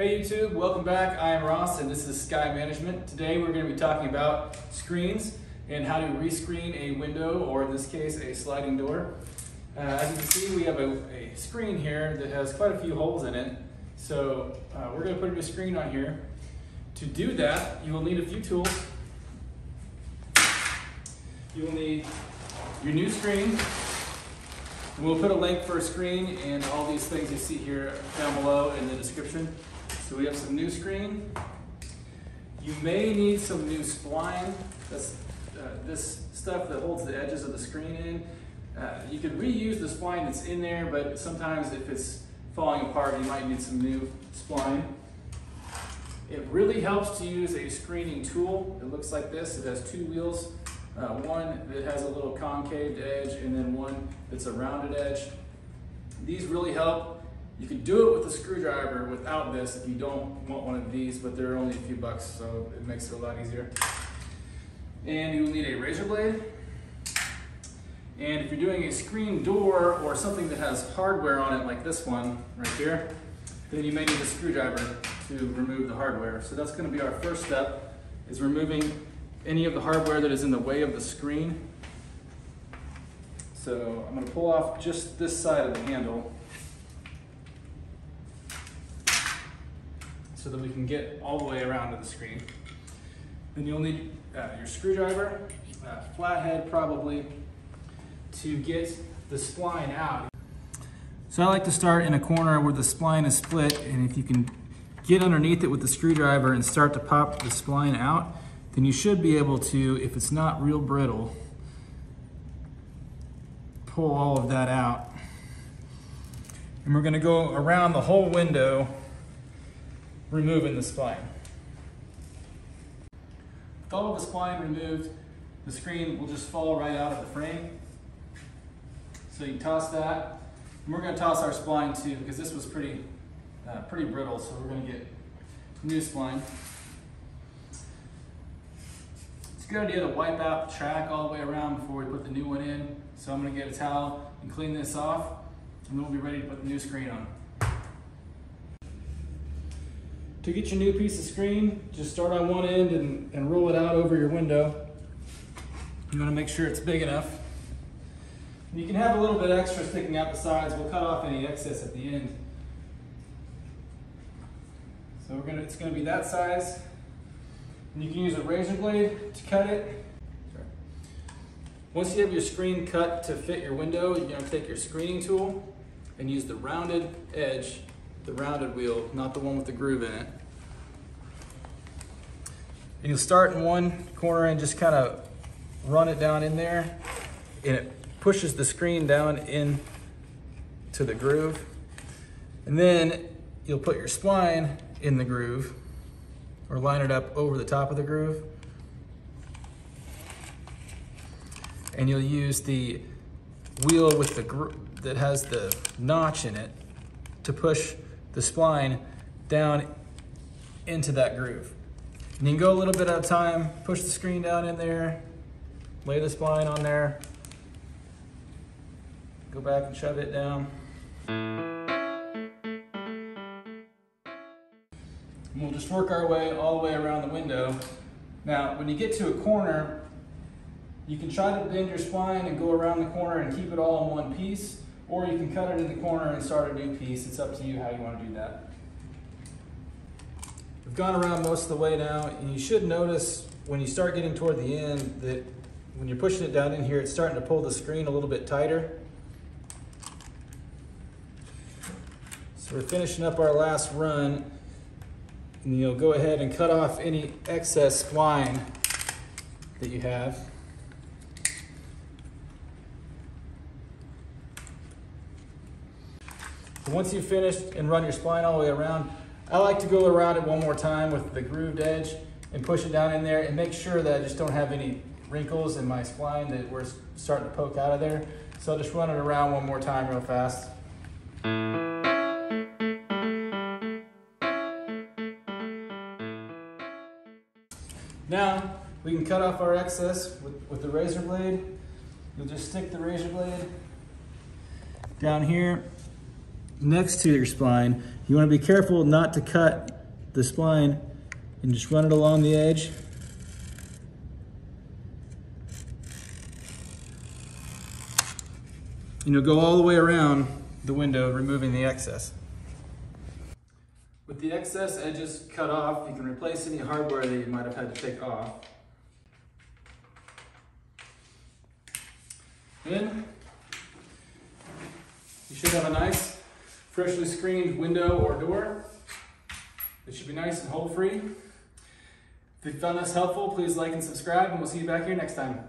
Hey YouTube, welcome back. I am Ross and this is Sky Management. Today we're going to be talking about screens and how to rescreen a window, or in this case a sliding door. As you can see, we have a screen here that has quite a few holes in it. So we're going to put a new screen on here. To do that, you will need a few tools. You will need your new screen. And we'll put a link for a screen and all these things you see here down below in the description. So we have some new screen. You may need some new spline. That's this stuff that holds the edges of the screen in. You can reuse the spline that's in there, but sometimes if it's falling apart, you might need some new spline. It really helps to use a screening tool. It looks like this. It has two wheels. One that has a little concave edge and then one that's a rounded edge. These really help. You can do it with a screwdriver without this if you don't want one of these, but they're only a few bucks, so it makes it a lot easier. And you will need a razor blade. And if you're doing a screen door or something that has hardware on it like this one right here, then you may need a screwdriver to remove the hardware. So that's going to be our first step, is removing any of the hardware that is in the way of the screen. So I'm going to pull off just this side of the handle so that we can get all the way around to the screen. Then you'll need your screwdriver, flathead probably, to get the spline out. So I like to start in a corner where the spline is split, and if you can get underneath it with the screwdriver and start to pop the spline out, then you should be able to, if it's not real brittle, pull all of that out. And we're going to go around the whole window, removing the spline. With all of the spline removed, the screen will just fall right out of the frame. So you toss that, and we're going to toss our spline too, because this was pretty brittle, so we're going to get new spline. It's a good idea to wipe out the track all the way around before we put the new one in. So I'm going to get a towel and clean this off, and then we'll be ready to put the new screen on. To get your new piece of screen, just start on one end and roll it out over your window. You want to make sure it's big enough. You can have a little bit extra sticking out the sides. We'll cut off any excess at the end. So it's going to be that size. And you can use a razor blade to cut it. Once you have your screen cut to fit your window, you're going to take your screening tool and use the rounded edge, the rounded wheel, not the one with the groove in it. And you'll start in one corner and just kind of run it down in there, and it pushes the screen down in to the groove. And then you'll put your spline in the groove, or line it up over the top of the groove. And you'll use the wheel with the that has the notch in it to push the spline down into that groove. And you can go a little bit at a time, push the screen down in there, lay the spline on there, go back and shove it down. And we'll just work our way all the way around the window. Now, when you get to a corner, you can try to bend your spline and go around the corner and keep it all in one piece, or you can cut it in the corner and start a new piece. It's up to you how you want to do that. We've gone around most of the way now, and you should notice when you start getting toward the end that when you're pushing it down in here, it's starting to pull the screen a little bit tighter. So we're finishing up our last run, and you'll go ahead and cut off any excess spline that you have. Once you've finished and run your spline all the way around, I like to go around it one more time with the grooved edge and push it down in there and make sure that I just don't have any wrinkles in my spline that were starting to poke out of there. So I'll just run it around one more time real fast. Now we can cut off our excess with the razor blade. You'll just stick the razor blade down here next to your spline. You want to be careful not to cut the spline and just run it along the edge. And you'll go all the way around the window, removing the excess. With the excess edges cut off, you can replace any hardware that you might have had to take off. Then you should have a nice, freshly screened window or door. It should be nice and hole-free. If you found this helpful, please like and subscribe, and we'll see you back here next time.